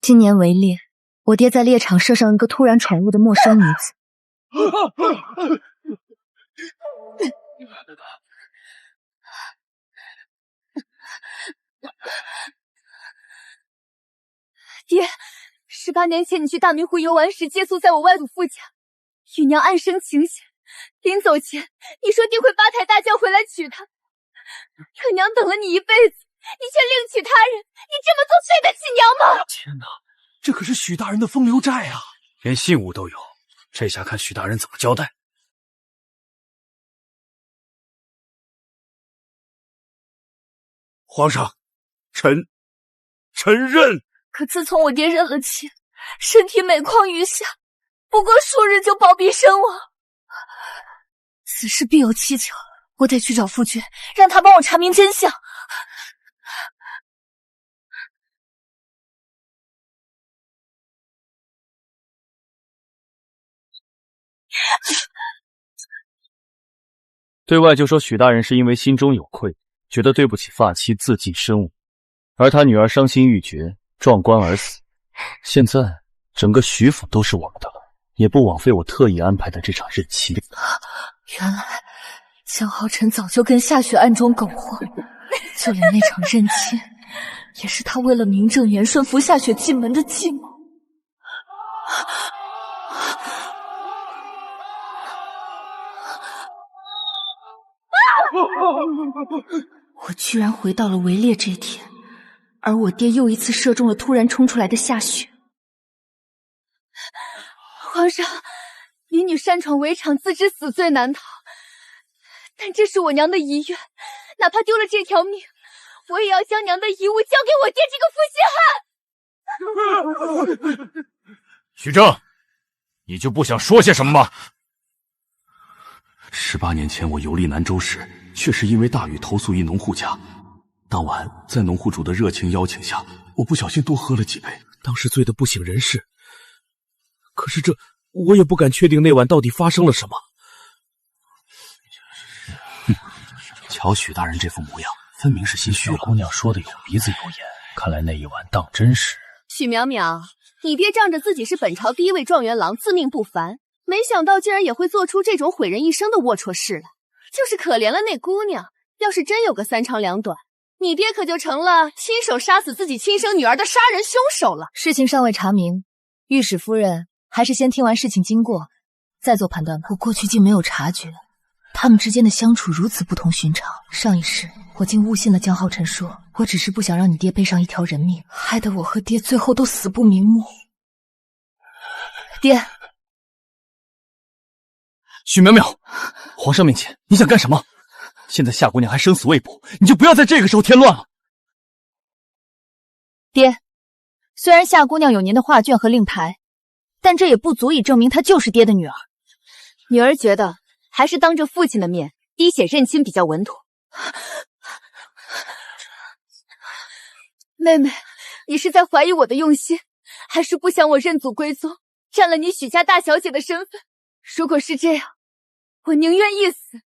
今年围猎，我爹在猎场射上一个突然闯入的陌生女子。爹，18年前你去大明湖游玩时借宿在我外祖父家，与娘暗生情嫌。临走前，你说定会八抬大轿回来娶她，可娘等了你一辈子，你却另娶他人，你这么做对得起娘吗？天哪，这可是许大人的风流债啊，连信物都有，这下看许大人怎么交代。皇上，臣认。可自从我爹认了亲，身体每况愈下，不过数日就暴毙身亡。此事必有蹊跷，我得去找父君，让他帮我查明真相。对外就说许大人是因为心中有愧，觉得对不起发妻，自尽身亡，而他女儿伤心欲绝，撞棺而死。现在整个许府都是我们的了，也不枉费我特意安排的这场认亲。原来江浩辰早就跟夏雪暗中苟活，就连那场认亲也是他为了名正言顺扶夏雪进门的计谋。我居然回到了围猎这天，而我爹又一次射中了突然冲出来的夏雪。皇上，民女擅闯围场，自知死罪难逃，但这是我娘的遗愿，哪怕丢了这条命，我也要将娘的遗物交给我爹这个负心汉。许正，你就不想说些什么吗？18年前我游历南州时，确实因为大雨投宿一农户家。当晚在农户主的热情邀请下，我不小心多喝了几杯，当时醉得不省人事。可是我也不敢确定那晚到底发生了什么。瞧许大人这副模样，分明是心虚了。姑娘说的有鼻子有眼，看来那一晚当真是……许淼淼，你爹仗着自己是本朝第一位状元郎，自命不凡，没想到竟然也会做出这种毁人一生的龌龊事来。就是可怜了那姑娘，要是真有个三长两短，你爹可就成了亲手杀死自己亲生女儿的杀人凶手了。事情尚未查明，御史夫人还是先听完事情经过，再做判断吧。我过去竟没有察觉，他们之间的相处如此不同寻常。上一世，我竟误信了江浩辰说，我只是不想让你爹背上一条人命，害得我和爹最后都死不瞑目。爹，许淼淼，皇上面前你想干什么？现在夏姑娘还生死未卜，你就不要在这个时候添乱了。爹，虽然夏姑娘有您的画卷和令牌，但这也不足以证明她就是爹的女儿。女儿觉得还是当着父亲的面滴血认亲比较稳妥。妹妹，你是在怀疑我的用心，还是不想我认祖归宗，占了你许家大小姐的身份？如果是这样，我宁愿一死，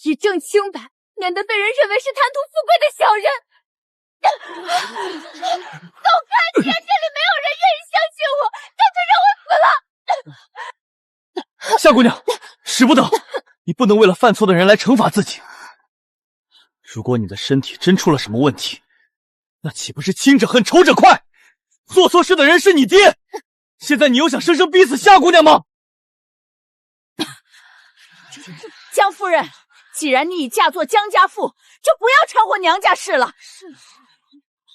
以证清白，免得被人认为是贪图富贵的小人。走开！既然这里没有人愿意相信我，干脆让我死了。夏姑娘，使不得，你不能为了犯错的人来惩罚自己。如果你的身体真出了什么问题，那岂不是亲者恨，仇者快？做错事的人是你爹，现在你又想生生逼死夏姑娘吗？江夫人，既然你已嫁作江家妇，就不要掺和娘家事了。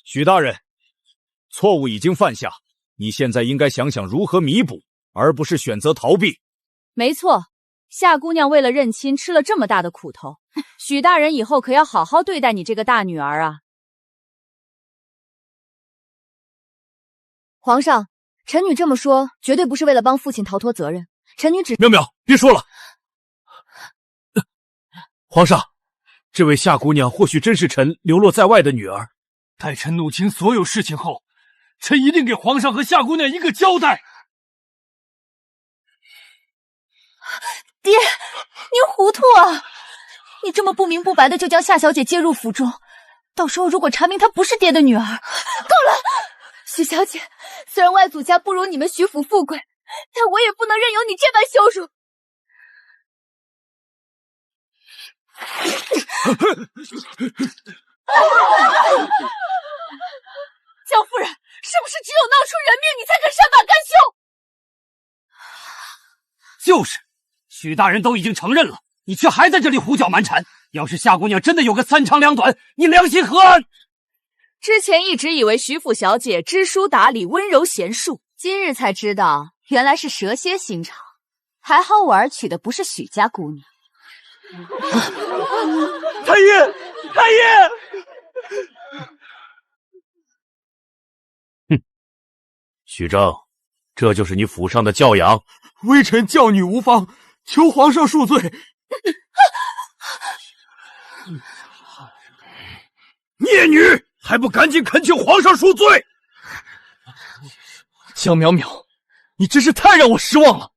许大人，错误已经犯下，你现在应该想想如何弥补，而不是选择逃避。没错，夏姑娘为了认亲吃了这么大的苦头，许大人以后可要好好对待你这个大女儿啊。皇上，臣女这么说绝对不是为了帮父亲逃脱责任，臣女只……淼淼，别说了。皇上，这位夏姑娘或许真是臣流落在外的女儿。待臣弄清所有事情后，臣一定给皇上和夏姑娘一个交代。爹，您糊涂啊！你这么不明不白的就将夏小姐接入府中，到时候如果查明她不是爹的女儿……够了！许小姐，虽然外祖家不如你们许府富贵，但我也不能任由你这般羞辱。江夫人，是不是只有闹出人命，你才肯善罢甘休？就是，许大人都已经承认了，你却还在这里胡搅蛮缠。要是夏姑娘真的有个三长两短，你良心何安？之前一直以为徐府小姐知书达理、温柔贤淑，今日才知道原来是蛇蝎心肠。还好我儿娶的不是许家姑娘。太医，太医！哼，许正，这就是你府上的教养？微臣教女无方，求皇上恕罪。孽女，还不赶紧恳请皇上恕罪！江淼淼，你真是太让我失望了。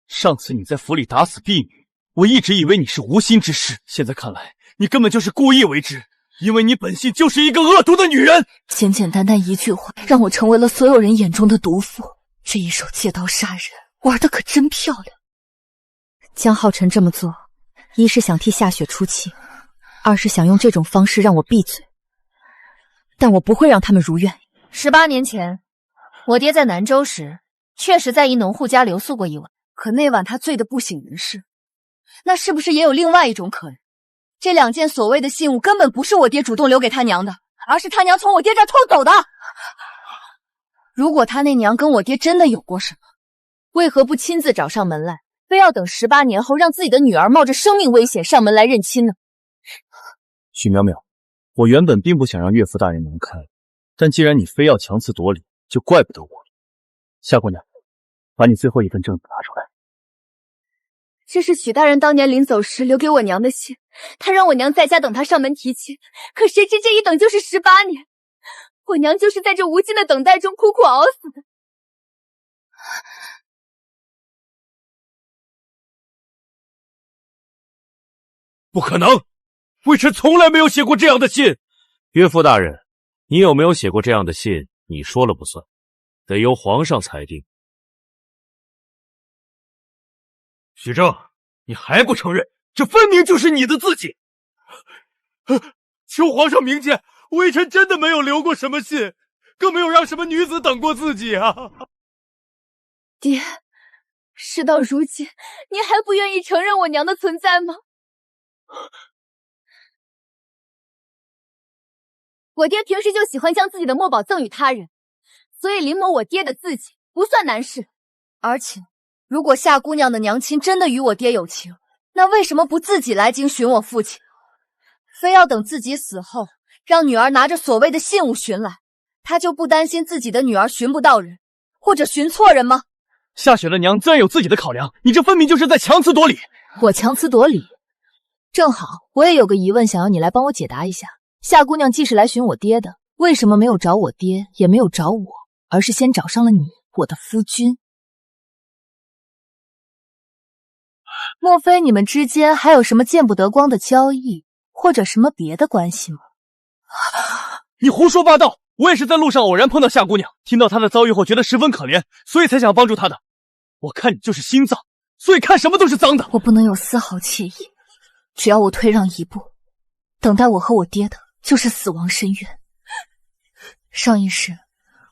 上次你在府里打死婢女，我一直以为你是无心之事，现在看来你根本就是故意为之，因为你本性就是一个恶毒的女人。简简单单一句话，让我成为了所有人眼中的毒妇。这一手借刀杀人，玩得可真漂亮。江浩辰这么做，一是想替夏雪出气，二是想用这种方式让我闭嘴。但我不会让他们如愿。18年前，我爹在南州时，确实在一农户家留宿过一晚，可那晚他醉得不省人事。那是不是也有另外一种可能？这2件所谓的信物根本不是我爹主动留给他娘的，而是他娘从我爹这儿偷走的。如果他那娘跟我爹真的有过什么，为何不亲自找上门来，非要等18年后让自己的女儿冒着生命危险上门来认亲呢？许淼淼，我原本并不想让岳父大人难堪，但既然你非要强词夺理，就怪不得我了。夏姑娘，把你最后一份证子拿出来。这是许大人当年临走时留给我娘的信，他让我娘在家等他上门提亲，可谁知这一等就是18年，我娘就是在这无尽的等待中苦苦熬死的。不可能，微臣从来没有写过这样的信。岳父大人，你有没有写过这样的信，你说了不算，得由皇上裁定。许正，你还不承认？这分明就是你的字迹！求皇上明鉴，微臣真的没有留过什么信，更没有让什么女子等过自己啊！爹，事到如今，您还不愿意承认我娘的存在吗？我爹平时就喜欢将自己的墨宝赠与他人，所以临摹我爹的字迹不算难事。而且，如果夏姑娘的娘亲真的与我爹有情，那为什么不自己来京寻我父亲，非要等自己死后，让女儿拿着所谓的信物寻来？他就不担心自己的女儿寻不到人，或者寻错人吗？夏雪的娘自然有自己的考量，你这分明就是在强词夺理。我强词夺理？正好，我也有个疑问，想要你来帮我解答一下。夏姑娘既是来寻我爹的，为什么没有找我爹，也没有找我，而是先找上了你，我的夫君？莫非你们之间还有什么见不得光的交易，或者什么别的关系吗？你胡说八道！我也是在路上偶然碰到夏姑娘，听到她的遭遇后觉得十分可怜，所以才想帮助她的。我看你就是心脏，所以看什么都是脏的。我不能有丝毫惬意，只要我退让一步，等待我和我爹的就是死亡深渊。上一世，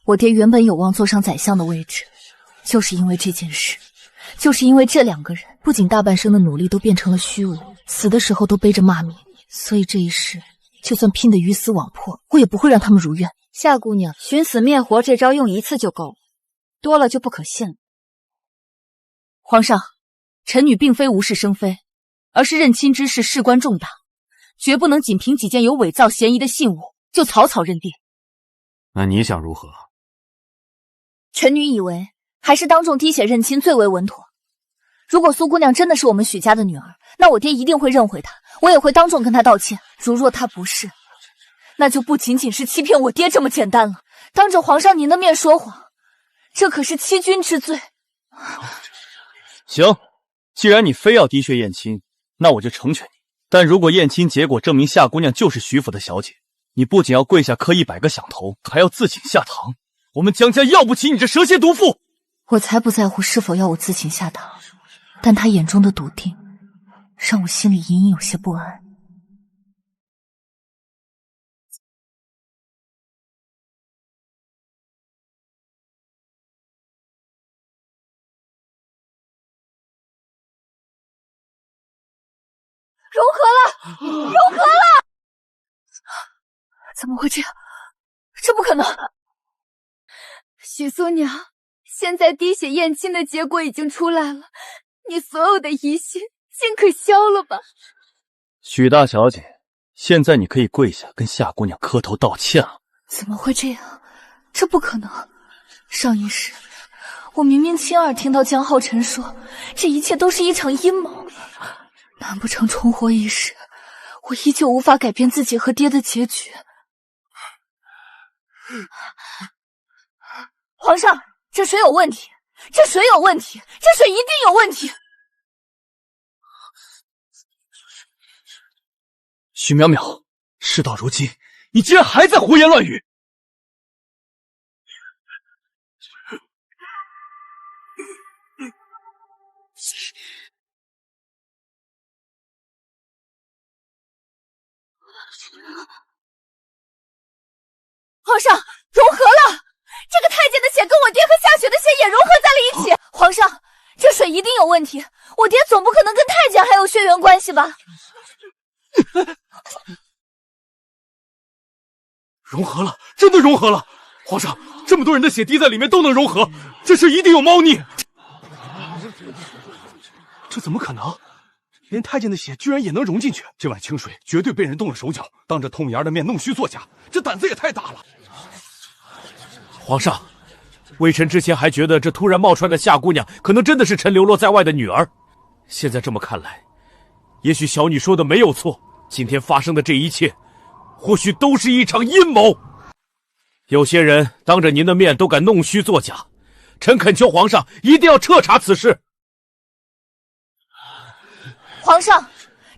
我爹原本有望坐上宰相的位置，就是因为这件事，就是因为这2个人，不仅大半生的努力都变成了虚无，死的时候都背着骂名，所以这一世，就算拼得鱼死网破，我也不会让他们如愿。夏姑娘，寻死灭活这招用1次就够了，多了就不可信了。皇上，臣女并非无事生非，而是认亲之事事关重大，绝不能仅凭几件有伪造嫌疑的信物就草草认定。那你想如何？臣女以为还是当众滴血认亲最为稳妥。如果苏姑娘真的是我们许家的女儿，那我爹一定会认回她，我也会当众跟她道歉。如若她不是，那就不仅仅是欺骗我爹这么简单了。当着皇上您的面说谎，这可是欺君之罪。行，既然你非要滴血验亲，那我就成全你。但如果验亲结果证明夏姑娘就是徐府的小姐，你不仅要跪下磕100个响头，还要自请下堂。我们江家要不起你这蛇蝎毒妇！我才不在乎是否要我自请下堂，但他眼中的笃定，让我心里隐隐有些不安。融合了，融合了！怎么会这样？这不可能！许素娘，现在滴血验亲的结果已经出来了，你所有的疑心尽可消了吧。许大小姐，现在你可以跪下跟夏姑娘磕头道歉了。怎么会这样？这不可能！上一世，我明明亲耳听到江浩辰说，这一切都是一场阴谋。难不成重活一世，我依旧无法改变自己和爹的结局？皇上，这水有问题，这水有问题，这水一定有问题！许淼淼，事到如今，你竟然还在胡言乱语！皇上，融合了！这个太监的血跟我爹和夏雪的血也融合在了一起。皇上，这水一定有问题，我爹总不可能跟太监还有血缘关系吧？融合了，真的融合了！皇上，这么多人的血滴在里面都能融合，这事一定有猫腻。这怎么可能？连太监的血居然也能融进去，这碗清水绝对被人动了手脚，当着痛眼的面弄虚作假，这胆子也太大了。皇上，微臣之前还觉得这突然冒出来的夏姑娘可能真的是臣流落在外的女儿，现在这么看来，也许小女说的没有错，今天发生的这一切，或许都是一场阴谋。有些人当着您的面都敢弄虚作假，臣恳求皇上一定要彻查此事。皇上，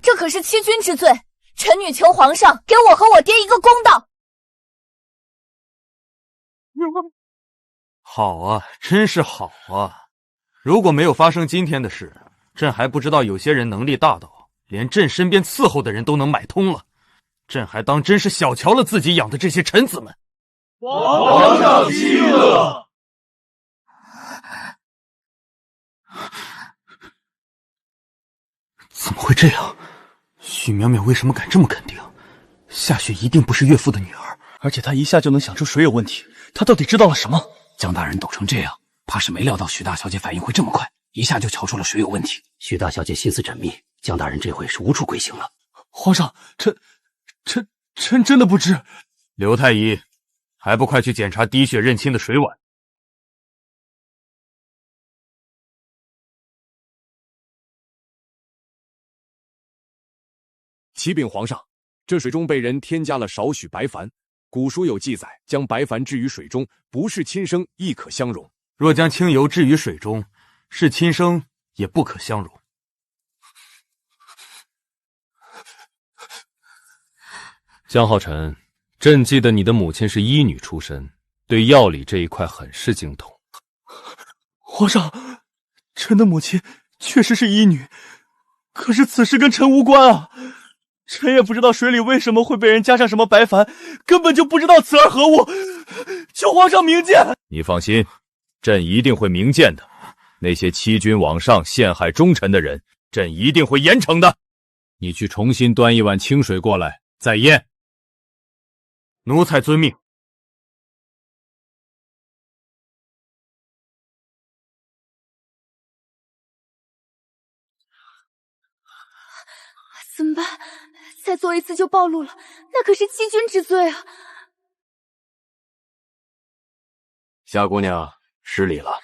这可是欺君之罪，臣女求皇上给我和我爹一个公道。好啊，真是好啊！如果没有发生今天的事，朕还不知道有些人能力大到连朕身边伺候的人都能买通了，朕还当真是小瞧了自己养的这些臣子们。皇上息怒！怎么会这样？许淼淼为什么敢这么肯定？夏雪一定不是岳父的女儿，而且他一下就能想出水有问题，他到底知道了什么？江大人抖成这样，怕是没料到许大小姐反应会这么快，一下就瞧出了水有问题。许大小姐心思缜密，江大人这回是无处归行了。皇上，臣真的不知。刘太医，还不快去检查滴血认亲的水碗？启禀皇上，这水中被人添加了少许白矾。古书有记载，将白矾置于水中，不是亲生亦可相容。若将清油置于水中，是亲生也不可相容。江浩辰，朕记得你的母亲是医女出身，对药理这一块很是精通。皇上，臣的母亲确实是医女，可是此事跟臣无关啊！臣也不知道水里为什么会被人加上什么白矾，根本就不知道此儿何物，求皇上明鉴。你放心，朕一定会明鉴的。那些欺君罔上、陷害忠臣的人，朕一定会严惩的。你去重新端一碗清水过来，再验。奴才遵命。怎么办？再做一次就暴露了，那可是欺君之罪啊！夏姑娘失礼了。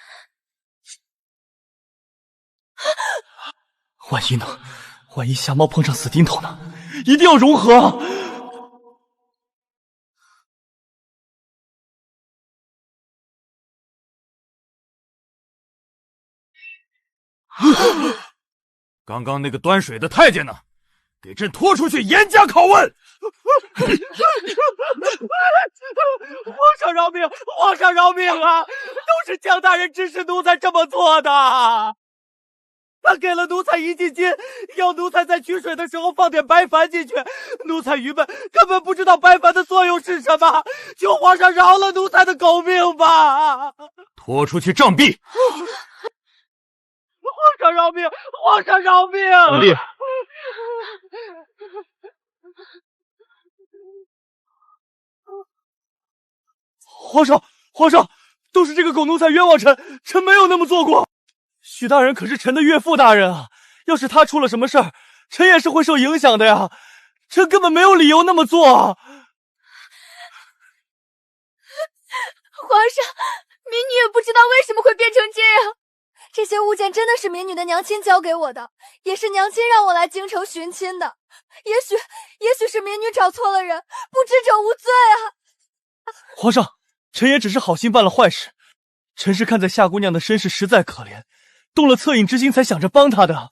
万一呢？万一夏猫碰上死钉头呢？一定要融合啊！刚刚那个端水的太监呢？给朕拖出去严加拷问！皇上饶命！皇上饶命啊！都是江大人指使奴才这么做的。他给了奴才1斤金，要奴才在取水的时候放点白矾进去。奴才愚笨，根本不知道白矾的作用是什么。求皇上饶了奴才的狗命吧！拖出去杖毙！皇上饶命！皇上饶命！老弟，皇上，都是这个狗奴才冤枉臣，臣没有那么做过。许大人可是臣的岳父大人啊，要是他出了什么事儿，臣也是会受影响的呀。臣根本没有理由那么做啊。皇上，民女也不知道为什么会变成这样。这些物件真的是民女的娘亲交给我的，也是娘亲让我来京城寻亲的。也许是民女找错了人，不知者无罪啊。皇上，臣也只是好心办了坏事。臣是看在夏姑娘的身世实在可怜，动了恻隐之心才想着帮她的。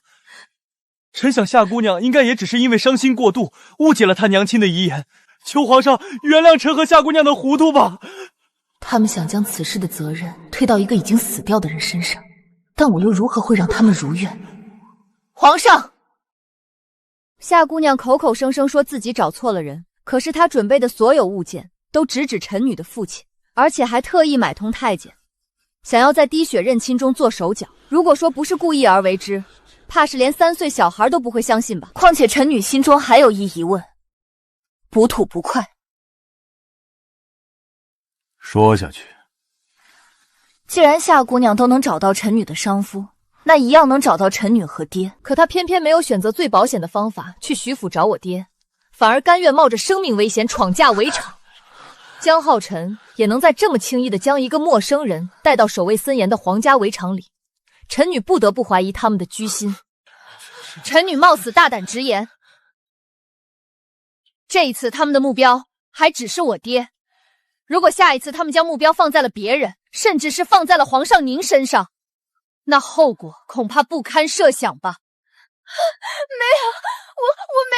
臣想夏姑娘应该也只是因为伤心过度，误解了她娘亲的遗言。求皇上原谅臣和夏姑娘的糊涂吧。他们想将此事的责任推到一个已经死掉的人身上，但我又如何会让他们如愿？皇上，夏姑娘口口声声说自己找错了人，可是她准备的所有物件都直指臣女的父亲，而且还特意买通太监，想要在滴血认亲中做手脚。如果说不是故意而为之，怕是连3岁小孩都不会相信吧。况且臣女心中还有一疑问，不吐不快。说下去。既然夏姑娘都能找到臣女的伤夫，那一样能找到臣女和爹。可她偏偏没有选择最保险的方法去徐府找我爹，反而甘愿冒着生命危险闯驾围场。江浩辰也能在这么轻易的将一个陌生人带到守卫森严的皇家围场里，臣女不得不怀疑他们的居心。臣女冒死大胆直言，这一次他们的目标还只是我爹。如果下一次他们将目标放在了别人，甚至是放在了皇上您身上，那后果恐怕不堪设想吧。没有，我没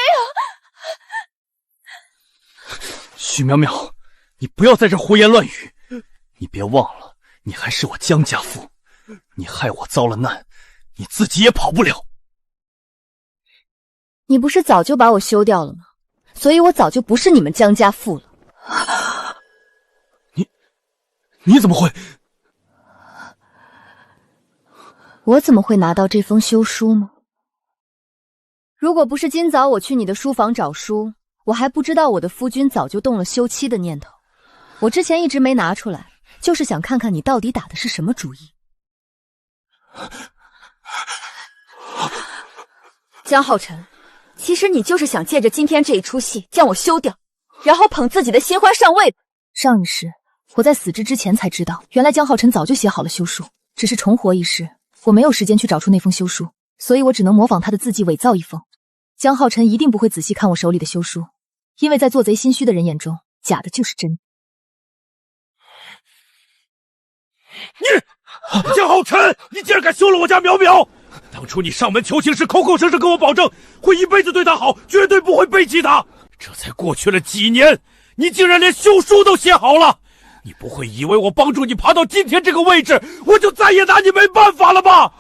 有。许淼淼，你不要在这胡言乱语。你别忘了，你还是我江家父，你害我遭了难，你自己也跑不了。你不是早就把我休掉了吗？所以我早就不是你们江家父了。你怎么会？我怎么会拿到这封休书吗？如果不是今早我去你的书房找书，我还不知道我的夫君早就动了休妻的念头。我之前一直没拿出来，就是想看看你到底打的是什么主意。江浩辰，其实你就是想借着今天这一出戏将我休掉，然后捧自己的新欢上位。上一世我在死之之前才知道，原来江浩辰早就写好了休书，只是重活一世，我没有时间去找出那封休书，所以我只能模仿他的字迹伪造一封。江浩辰一定不会仔细看我手里的休书，因为在做贼心虚的人眼中，假的就是真的。江浩辰，你竟然敢休了我家淼淼！当初你上门求情时，口口声声跟我保证会一辈子对她好，绝对不会背弃她。这才过去了几年，你竟然连休书都写好了！你不会以为我帮助你爬到今天这个位置，我就再也拿你没办法了吧？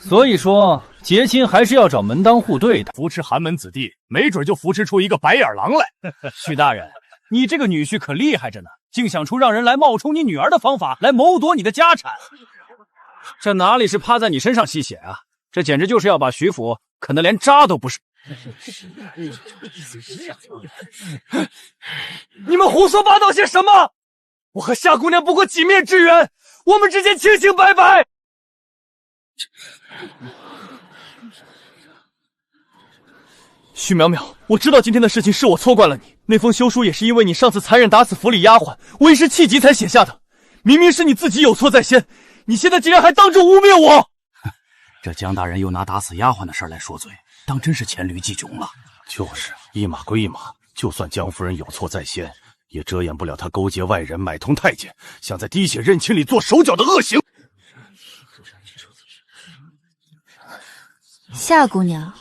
所以说，结亲还是要找门当户对的。扶持寒门子弟，没准就扶持出一个白眼狼来。许大人，你这个女婿可厉害着呢，竟想出让人来冒充你女儿的方法来谋夺你的家产。这哪里是趴在你身上吸血啊？这简直就是要把徐府啃得连渣都不是。你们胡说八道些什么？我和夏姑娘不过几面之缘，我们之间清清白白。许淼淼，我知道今天的事情是我错怪了你，那封休书也是因为你上次残忍打死府里丫鬟，我一时气急才写下的。明明是你自己有错在先，你现在竟然还当众污蔑我！这江大人又拿打死丫鬟的事来说嘴，当真是黔驴技穷了。就是一码归一码，就算江夫人有错在先，也遮掩不了她勾结外人买通太监，想在滴血认亲里做手脚的恶行。夏姑娘，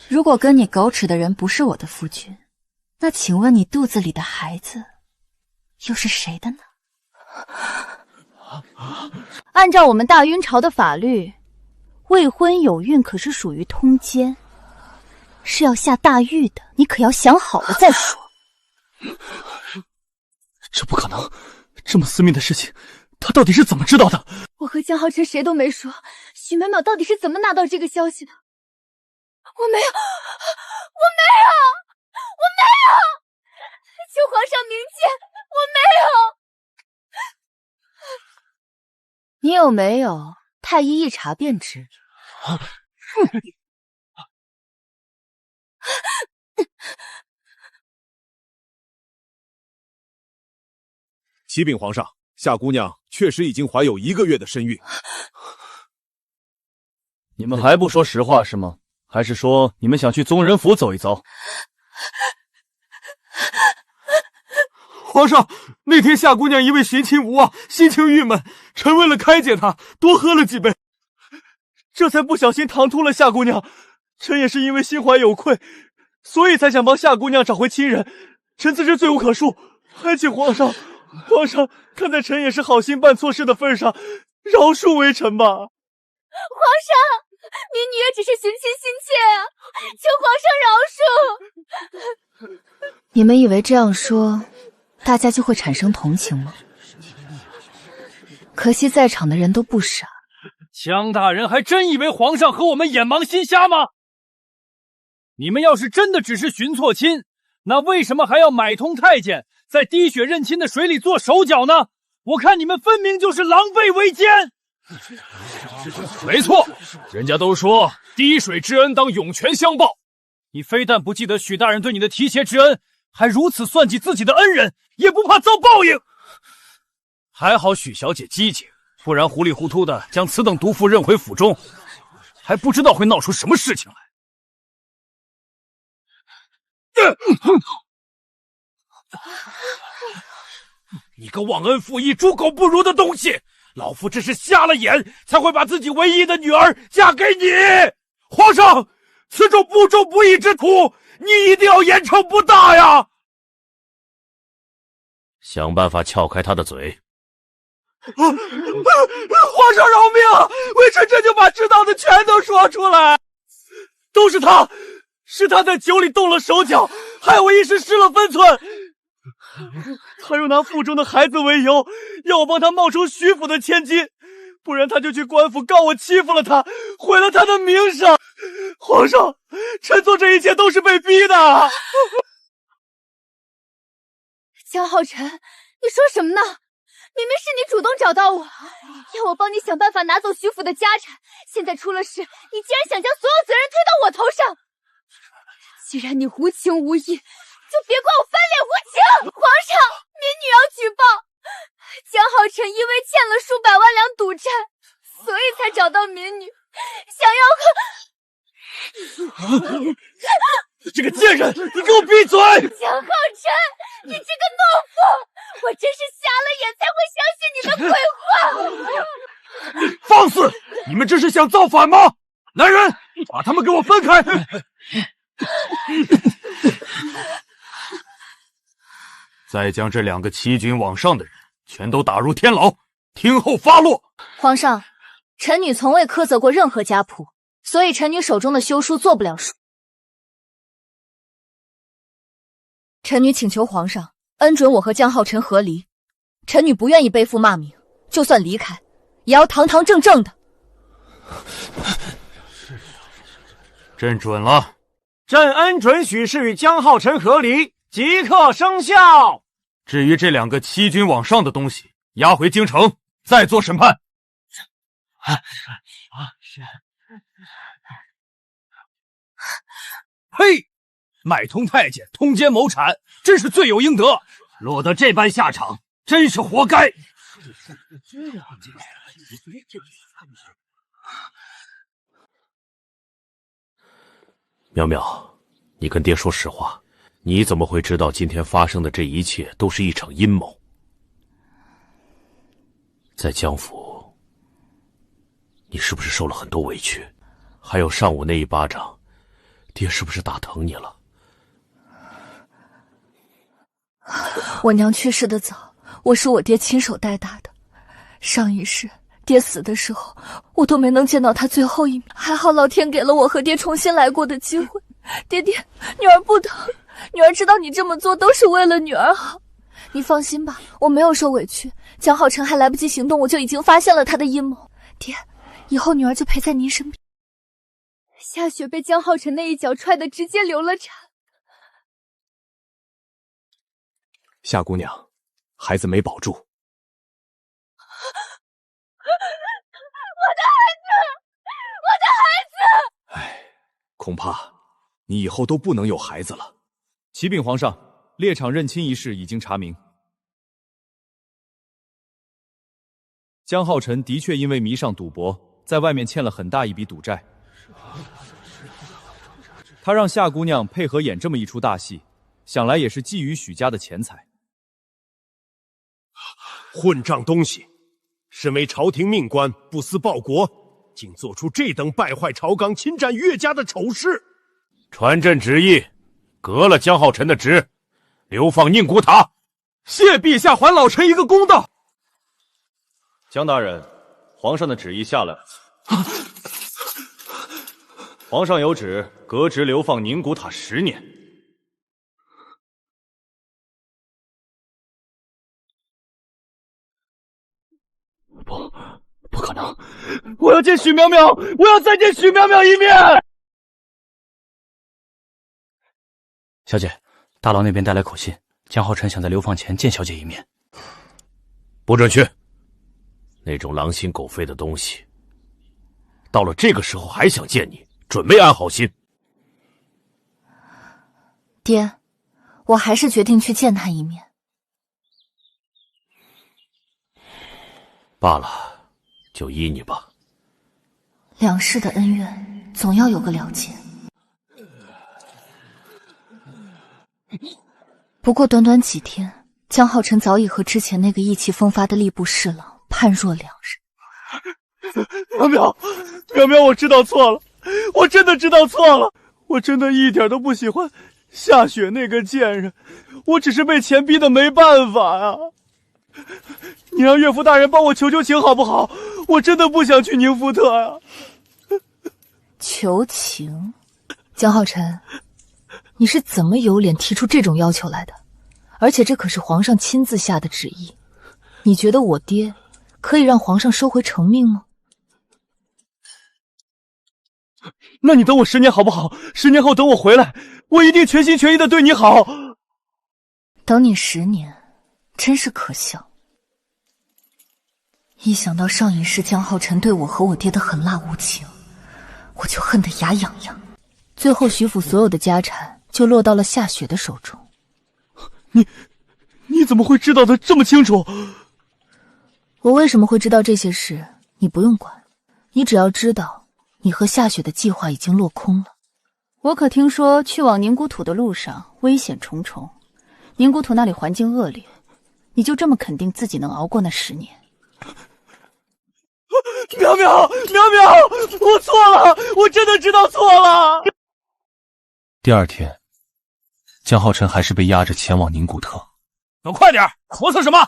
如果跟你狗齿的人不是我的夫君，那请问你肚子里的孩子又是谁的呢？按照我们大晕朝的法律，未婚有孕可是属于通奸，是要下大狱的，你可要想好了再说。这不可能，这么私密的事情，他到底是怎么知道的？我和江浩辰谁都没说，许淼淼到底是怎么拿到这个消息的？我没有，求皇上明鉴，我没有。你有没有？太医一查便知。启禀皇上，夏姑娘确实已经怀有1个月的身孕。你们还不说实话是吗？还是说你们想去宗人府走一遭？皇上，那天夏姑娘因为徇情无望，心情郁闷，臣为了开解她，多喝了几杯，这才不小心唐突了夏姑娘。臣也是因为心怀有愧，所以才想帮夏姑娘找回亲人。臣自知罪无可恕，还请皇上看在臣也是好心办错事的份上，饶恕微臣吧。皇上，民女也只是寻亲心切啊，求皇上饶恕。你们以为这样说，大家就会产生同情吗？可惜在场的人都不傻。江大人还真以为皇上和我们眼盲心瞎吗？你们要是真的只是寻错亲，那为什么还要买通太监，在滴血认亲的水里做手脚呢？我看你们分明就是狼狈为奸。没错，人家都说滴水之恩当涌泉相报。你非但不记得许大人对你的提携之恩，还如此算计自己的恩人，也不怕遭报应。还好许小姐机警，不然糊里糊涂的将此等毒妇认回府中，还不知道会闹出什么事情来。你个忘恩负义、猪狗不如的东西！老夫这是瞎了眼，才会把自己唯一的女儿嫁给你。皇上，此种不忠不义之徒，你一定要严惩不贷呀！想办法撬开他的嘴。皇上饶命！微臣这就把知道的全都说出来。都是他，是他在酒里动了手脚，害我一时失了分寸。他又拿腹中的孩子为由，要我帮他冒充徐府的千金，不然他就去官府告我欺负了他，毁了他的名声。皇上，臣做这一切都是被逼的。江浩辰，你说什么呢？明明是你主动找到我，要我帮你想办法拿走徐府的家产，现在出了事，你竟然想将所有责任推到我头上。既然你无情无义，就别怪我翻脸无情！皇上，民女要举报，江浩辰因为欠了数百万两赌债，所以才找到民女，想要这个贱人，你给我闭嘴！江浩辰，你这个懦夫，我真是瞎了眼才会相信你的鬼话！放肆！你们这是想造反吗？来人，把他们给我分开！再将这2个欺君罔上的人全都打入天牢，听候发落。皇上，臣女从未苛责过任何家仆，所以臣女手中的休书做不了数。臣女请求皇上恩准我和江浩辰和离，臣女不愿意背负骂名，就算离开，也要堂堂正正的。朕准了。朕恩准许氏与江浩辰和离，即刻生效。至于这2个欺君罔上的东西，押回京城，再做审判。呸！买通太监，通奸谋产，真是罪有应得。落得这般下场，真是活该。淼淼，你跟爹说实话，你怎么会知道今天发生的这一切都是一场阴谋？在江府，你是不是受了很多委屈？还有上午那一巴掌，爹是不是打疼你了？我娘去世的早，我是我爹亲手带大的。上一世爹死的时候，我都没能见到他最后一面，还好老天给了我和爹重新来过的机会。爹，女儿不疼，女儿知道你这么做都是为了女儿好。你放心吧，我没有受委屈。江浩辰还来不及行动，我就已经发现了他的阴谋。爹，以后女儿就陪在您身边。夏雪被江浩辰那一脚踹得直接流了产。夏姑娘，孩子没保住。我的孩子！唉，恐怕你以后都不能有孩子了。启禀皇上，猎场认亲一事已经查明，江浩辰的确因为迷上赌博，在外面欠了很大一笔赌债。他让夏姑娘配合演这么一出大戏，想来也是觊觎许家的钱财。混账东西！身为朝廷命官，不思报国，竟做出这等败坏朝纲、侵占岳家的丑事！传朕旨意，革了江浩辰的职，流放宁古塔。谢陛下还老臣一个公道。江大人，皇上的旨意下来了。皇上有旨，革职流放宁古塔10年。不可能！我要见许苗苗，我要再见许苗苗一面。小姐，大牢那边带来口信，江浩辰想在流放前见小姐一面。不准去！那种狼心狗肺的东西，到了这个时候还想见你，准没安好心。爹，我还是决定去见他一面。罢了，就依你吧。两世的恩怨，总要有个了结。不过短短几天，江浩辰早已和之前那个意气风发的吏部侍郎判若两人。苗苗，我知道错了，我真的知道错了，我真的一点都不喜欢夏雪那个贱人，我只是被钱逼得没办法啊。你让岳父大人帮我求求情好不好？我真的不想去宁福特啊。求情？江浩辰，你是怎么有脸提出这种要求来的？而且这可是皇上亲自下的旨意，你觉得我爹可以让皇上收回成命吗？那你等我10年好不好？10年后等我回来，我一定全心全意的对你好。等你10年，真是可笑。一想到上一世江浩辰对我和我爹的狠辣无情，我就恨得牙痒痒。最后徐府所有的家产就落到了夏雪的手中。你怎么会知道的这么清楚？我为什么会知道这些事，你不用管，你只要知道你和夏雪的计划已经落空了。我可听说去往宁古土的路上危险重重，宁古土那里环境恶劣，你就这么肯定自己能熬过那10年？苗苗，我错了，我真的知道错了。第二天，江浩辰还是被押着前往宁古特。走快点，磨蹭什么？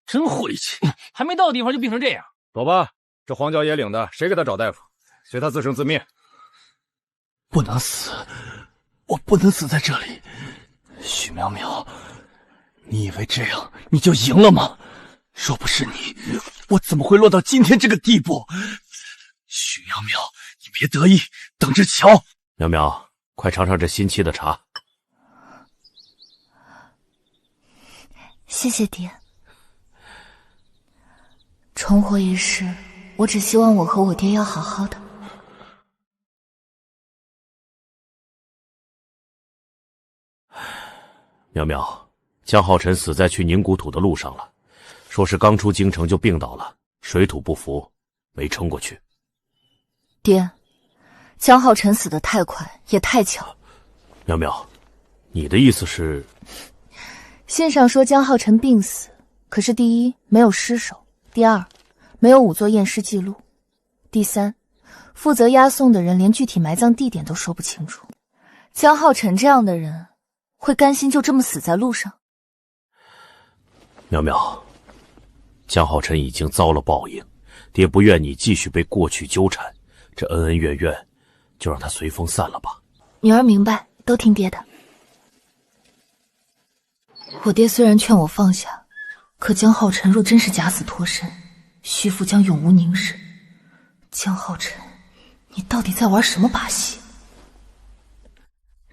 真晦气，还没到地方就病成这样。走吧，这黄角野岭的，谁给他找大夫？随他自生自灭。不能死，我不能死在这里。许苗苗，你以为这样你就赢了吗？若不是你，我怎么会落到今天这个地步？许苗苗，你别得意，等着瞧。苗苗，快尝尝这新沏的茶。谢谢爹。重活一世，我只希望我和我爹要好好的。苗苗，江浩辰死在去宁古土的路上了，说是刚出京城就病倒了，水土不服，没撑过去。爹，江浩辰死得太快，也太巧。苗苗，你的意思是？信上说江浩辰病死，可是第一没有尸首，第二没有仵作验尸记录，第三负责押送的人连具体埋葬地点都说不清楚。江浩辰这样的人会甘心就这么死在路上？苗苗，江浩辰已经遭了报应，爹不愿你继续被过去纠缠，这恩恩怨怨就让他随风散了吧。女儿明白，都听爹的。我爹虽然劝我放下，可江浩辰若真是假死脱身，徐府将永无宁日。江浩辰，你到底在玩什么把戏？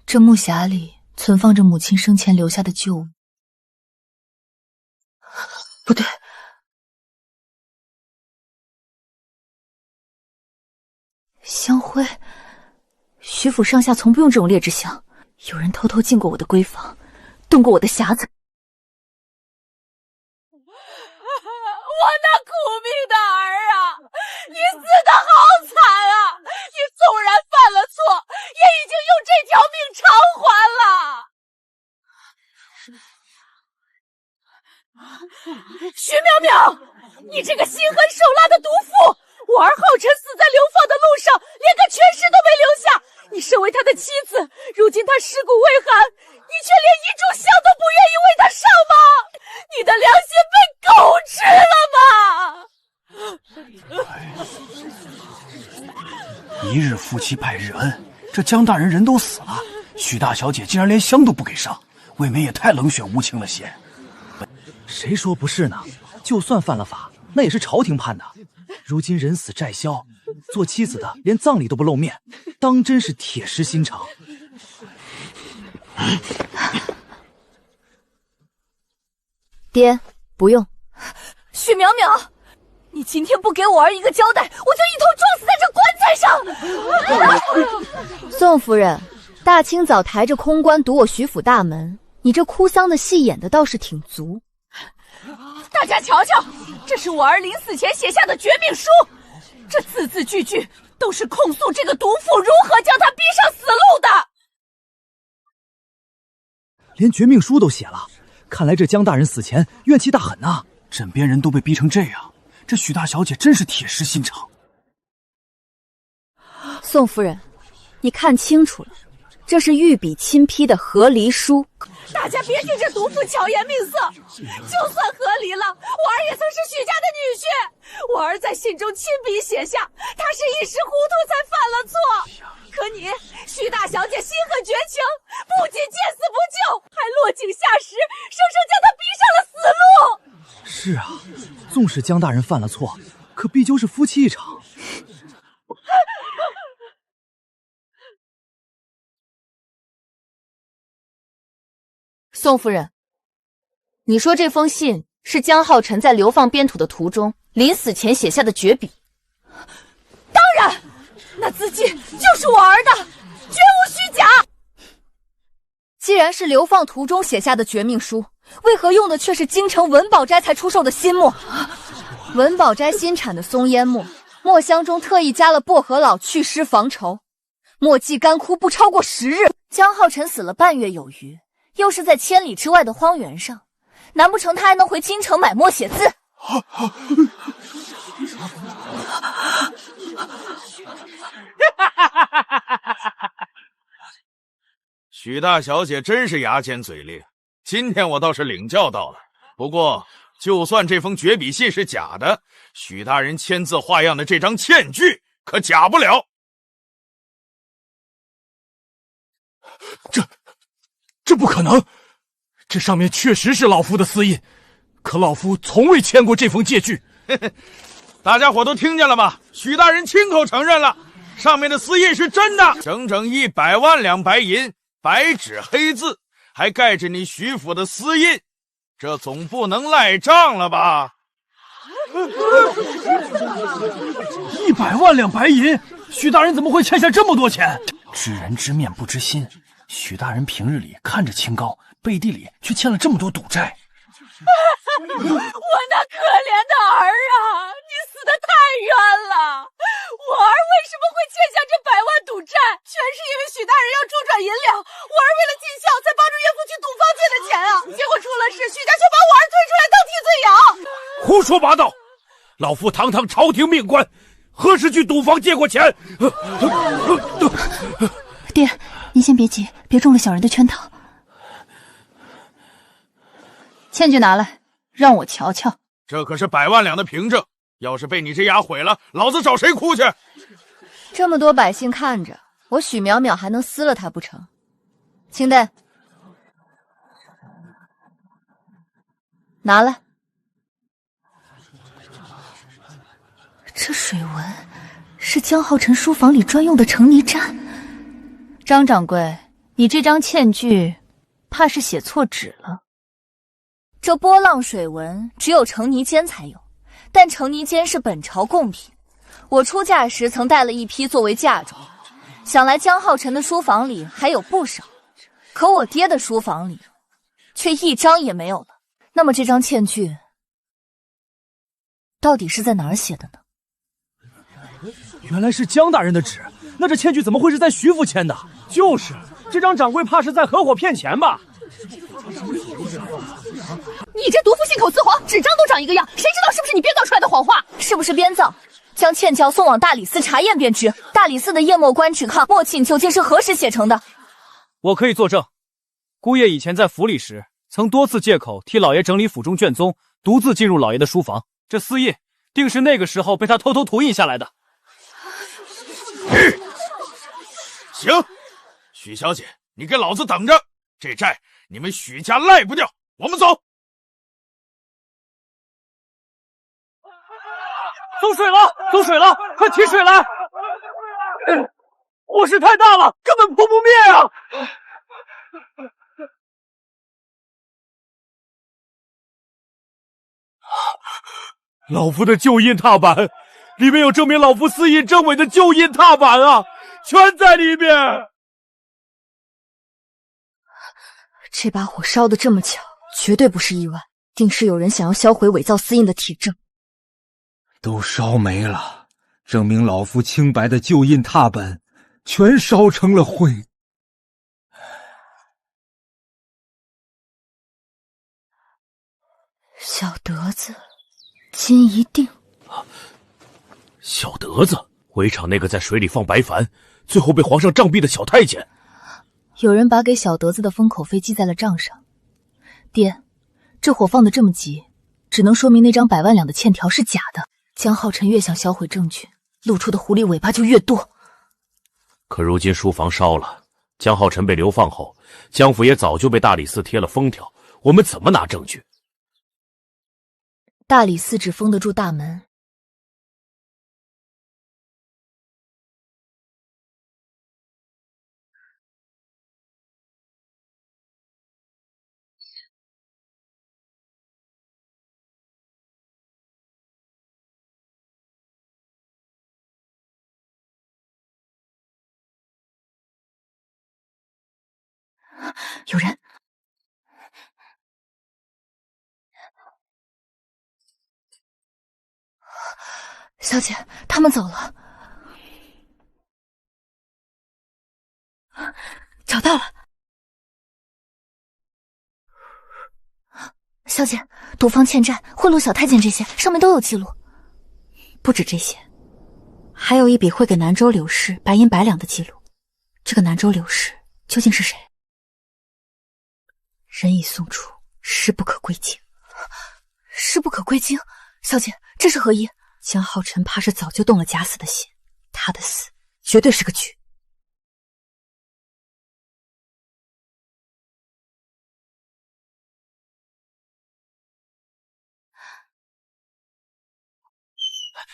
这木匣里存放着母亲生前留下的旧物。不对，香灰。徐府上下从不用这种劣质香，有人偷偷进过我的闺房，动过我的匣子。我那苦命的儿啊，你死得好惨啊！你纵然犯了错，也已经用这条命偿还了。徐淼淼，你这个心狠手辣的毒妇！我儿浩辰死在流放的路上，连个全尸都没留下。你身为他的妻子，如今他尸骨未寒，你却连一炷香都不愿意为他上吗？你的良心被狗吃了吗？一日夫妻百日恩，这江大人人都死了，许大小姐竟然连香都不给上，未免也太冷血无情了些。谁说不是呢？就算犯了法，那也是朝廷判的。如今人死债消，做妻子的连葬礼都不露面，当真是铁石心肠。爹，不用。许淼淼，你今天不给我儿一个交代，我就一头撞死在这棺材上。宋夫人，大清早抬着空棺堵我徐府大门，你这哭丧的戏演的倒是挺足。大家瞧瞧，这是我儿临死前写下的绝命书，这字字句句都是控诉这个毒妇如何将他逼上死路的。连绝命书都写了，看来这江大人死前怨气大狠呐！枕边人都被逼成这样，这许大小姐真是铁石心肠。宋夫人，你看清楚了，这是御笔亲批的和离书。大家别听这毒妇巧言令色，就算和离了，我儿也曾是许家的女婿。我儿在信中亲笔写下，他是一时糊涂才犯了错。可你许大小姐心狠绝情，不仅见死不救，还落井下石，生生将他逼上了死路。是啊，纵使江大人犯了错，可毕竟是夫妻一场。宋夫人，你说这封信是江浩辰在流放边土的途中临死前写下的绝笔？当然，那字迹就是我儿的，绝无虚假。既然是流放途中写下的绝命书，为何用的却是京城文宝斋才出售的新墨？文宝斋新产的松烟墨，墨香中特意加了薄荷老祛湿防稠，墨迹干枯不超过10日。江浩辰死了半月有余，又是在千里之外的荒原上，难不成他还能回京城买墨写字？许大小姐真是牙尖嘴利，今天我倒是领教到了。不过，就算这封绝笔信是假的，许大人签字画样的这张欠据可假不了。这不可能！这上面确实是老夫的私印，可老夫从未签过这封借据。大家伙都听见了吧？许大人亲口承认了，上面的私印是真的，整整100万两白银，白纸黑字，还盖着你徐府的私印，这总不能赖账了吧？100万两白银，许大人怎么会欠下这么多钱？知人知面不知心，许大人平日里看着清高，背地里却欠了这么多赌债。我那可怜的儿啊，你死得太冤了！我儿为什么会欠下这100万赌债？全是因为许大人要周转银两，我儿为了尽孝才帮助胡说八道！老夫堂堂朝廷命官，何时去赌坊借过钱？爹，您先别急，别中了小人的圈套。欠据拿来，让我瞧瞧。这可是100万两的凭证，要是被你这丫毁了，老子找谁哭去？这么多百姓看着，我许淼淼还能撕了他不成？清代，拿来。这水纹是江浩辰书房里专用的成泥毡。张掌柜，你这张欠据，怕是写错纸了。这波浪水纹只有成泥间才有，但成泥间是本朝贡品，我出嫁时曾带了一批作为嫁妆，想来江浩辰的书房里还有不少，可我爹的书房里却一张也没有了。那么这张欠据到底是在哪儿写的呢？原来是江大人的纸，那这欠据怎么会是在徐府签的？就是，这张掌柜怕是在合伙骗钱吧？你这毒妇信口雌黄，纸张都长一个样，谁知道是不是你编造出来的谎话？是不是编造？将欠交送往大理寺查验便知。大理寺的验墨官指抗墨沁究竟是何时写成的？我可以作证，姑爷以前在府里时，曾多次借口替老爷整理府中卷宗，独自进入老爷的书房。这私印定是那个时候被他偷偷涂印下来的。行，许小姐，你给老子等着，这债你们许家赖不掉。我们走。走水了，走水了，快提水来！火势太大了，根本扑不灭啊！老夫的旧印踏板，里面有证明老夫私印政委的旧印踏板啊，全在里面。这把火烧得这么巧，绝对不是意外，定是有人想要销毁伪造私印的铁证。都烧没了，证明老夫清白的旧印踏本全烧成了灰。小德子，金一定。小德子，围场那个在水里放白矾，最后被皇上杖毙的小太监。有人把给小德子的封口费记在了账上。爹，这火放得这么急，只能说明那张100万两的欠条是假的。江浩辰越想销毁证据，露出的狐狸尾巴就越多。可如今书房烧了，江浩辰被流放后，江府也早就被大理寺贴了封条，我们怎么拿证据？大理寺只封得住大门。有人！小姐，他们走了。找到了。小姐，赌坊欠债、贿赂小太监这些，上面都有记录。不止这些，还有一笔汇给南州柳氏白银100两的记录。这个南州柳氏究竟是谁？人已送出，尸不可归京。尸不可归京，小姐，这是何意？江浩辰怕是早就动了假死的心，他的死绝对是个局。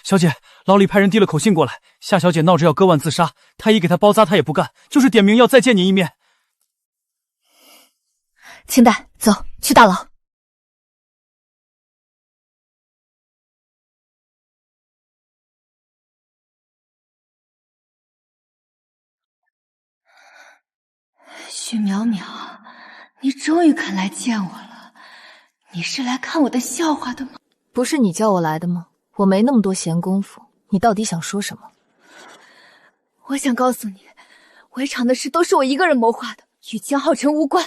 小姐，老李派人递了口信过来，夏小姐闹着要割腕自杀，太医给她包扎，她也不干，就是点名要再见您一面。清代，走去大牢。许淼淼，你终于肯来见我了。你是来看我的笑话的吗？不是你叫我来的吗？我没那么多闲工夫，你到底想说什么？我想告诉你，围场的事都是我一个人谋划的，与江浩辰无关。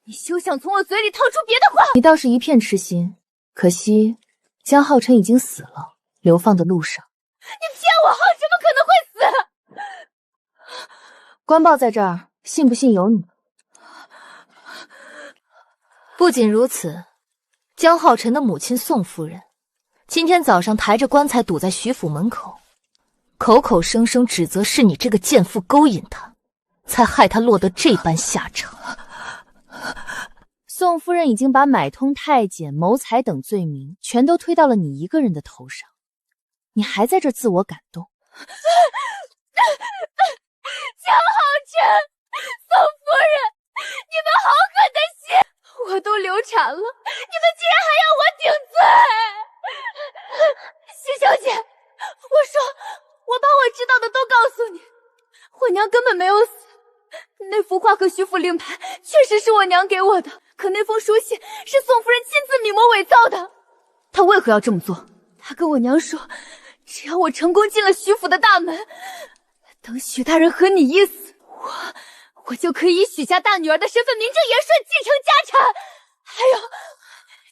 你休想从我嘴里套出别的话！你倒是一片痴心，可惜江浩辰已经死了，流放的路上。你骗我，浩辰不可能会死。官报在这儿，信不信由你。不仅如此，江浩辰的母亲宋夫人今天早上抬着棺材堵在徐府门口，口口声声指责是你这个贱妇勾引他，才害他落得这般下场。宋夫人已经把买通太监、谋财等罪名全都推到了你一个人的头上，你还在这自我感动。江浩辰，宋夫人，你们好狠的心！我都流产了，你们竟然还要我顶罪！徐小姐，我把我知道的都告诉你，我娘根本没有死。那幅画和徐府令牌确实是我娘给我的，可那封书信是宋夫人亲自密谋伪造的。她为何要这么做？她跟我娘说，只要我成功进了徐府的大门，等许大人和你一死，我就可以以许家大女儿的身份名正言顺继承家产。还有，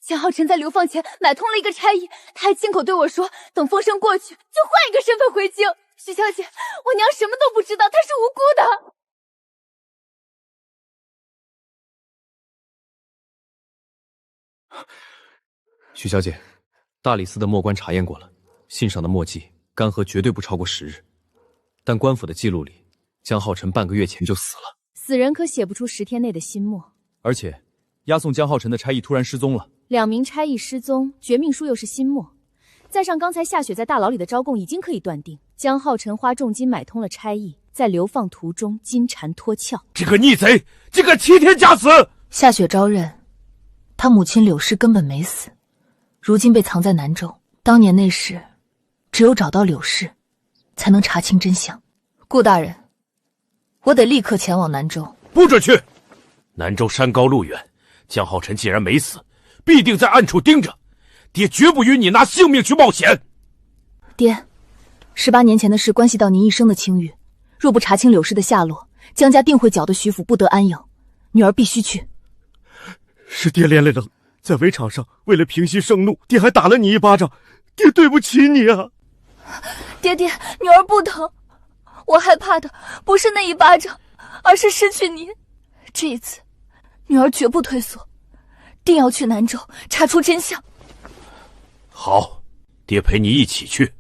江浩辰在流放前买通了一个差役，他还亲口对我说，等风声过去就换一个身份回京。许小姐，我娘什么都不知道，她是无辜的。许小姐，大理寺的墨官查验过了，信上的墨迹干涸绝对不超过10日，但官府的记录里，江浩辰半个月前就死了。死人可写不出10天内的新墨，而且押送江浩辰的差役突然失踪了，2名差役失踪，绝命书又是新墨，再上刚才夏雪在大牢里的招供，已经可以断定江浩辰花重金买通了差役，在流放途中金蝉脱壳。这个逆贼，竟敢欺天假死！夏雪招认，他母亲柳氏根本没死，如今被藏在南州。当年那事，只有找到柳氏，才能查清真相。顾大人，我得立刻前往南州。不准去！南州山高路远，江浩辰既然没死，必定在暗处盯着，爹绝不允你拿性命去冒险。爹，18年前的事关系到您一生的清誉，若不查清柳氏的下落，江家定会搅得徐府不得安宁。女儿必须去。是爹连累了，在围场上为了平息盛怒，爹还打了你一巴掌，爹对不起你啊！爹，女儿不疼，我害怕的不是那一巴掌，而是失去您。这一次，女儿绝不退缩，定要去南州查出真相。好，爹陪你一起去。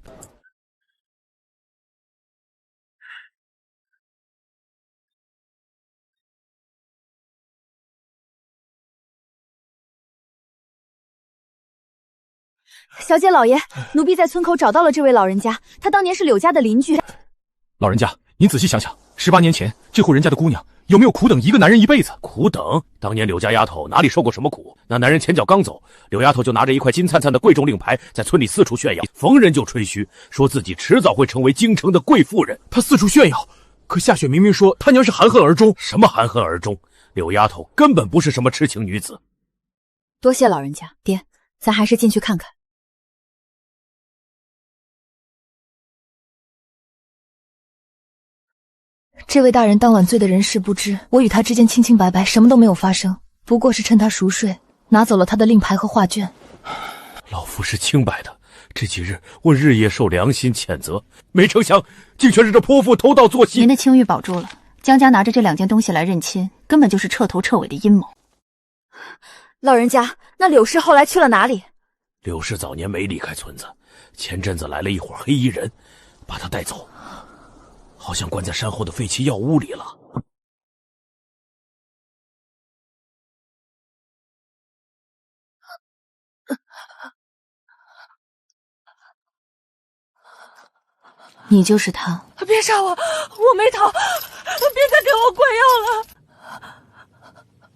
小姐老爷，奴婢在村口找到了这位老人家，他当年是柳家的邻居。老人家，您仔细想想，18年前这户人家的姑娘有没有苦等一个男人一辈子？苦等？当年柳家丫头哪里受过什么苦？那男人前脚刚走，柳丫头就拿着一块金灿灿的贵重令牌，在村里四处炫耀，逢人就吹嘘，说自己迟早会成为京城的贵妇人。她四处炫耀，可夏雪明明说她娘是含恨而终。什么含恨而终？柳丫头根本不是什么痴情女子。多谢老人家，爹，咱还是进去看看。这位大人当晚醉的人事不知，我与他之间清清白白，什么都没有发生，不过是趁他熟睡，拿走了他的令牌和画卷。老夫是清白的，这几日我日夜受良心谴责，没成想竟全是这泼妇偷盗做戏。您的清誉保住了，江家拿着这2件东西来认亲，根本就是彻头彻尾的阴谋。老人家，那柳氏后来去了哪里？柳氏早年没离开村子，前阵子来了一伙黑衣人，把她带走，好像关在山后的废弃药屋里了。你就是他？别杀我，我没逃，别再给我灌药了。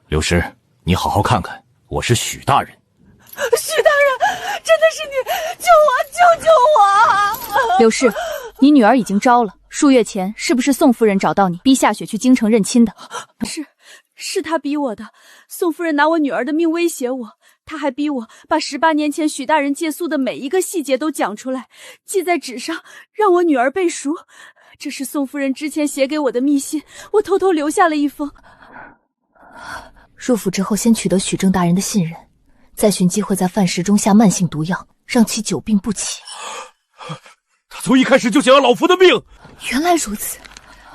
柳氏，你好好看看，我是许大人。许大人，真的是你，救我，救救我！柳氏，你女儿已经招了，数月前是不是宋夫人找到你，逼夏雪去京城认亲的？是她逼我的。宋夫人拿我女儿的命威胁我，她还逼我把18年前许大人借宿的每一个细节都讲出来，记在纸上，让我女儿背熟。这是宋夫人之前写给我的密信，我偷偷留下了一封。入府之后，先取得许正大人的信任，再寻机会在饭食中下慢性毒药，让其久病不起。他从一开始就想要老夫的命。原来如此，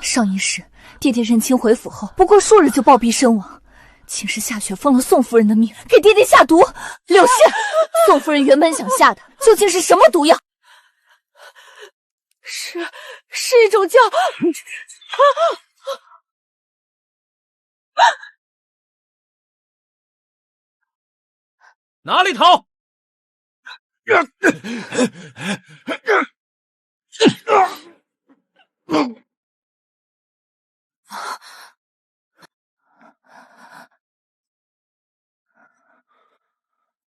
上一世爹爹认亲回府后，不过数日就暴毙身亡。竟是夏雪封了宋夫人的命，给爹爹下毒。柳氏，宋夫人原本想下的究竟是什么毒药？是一种叫……哪里逃！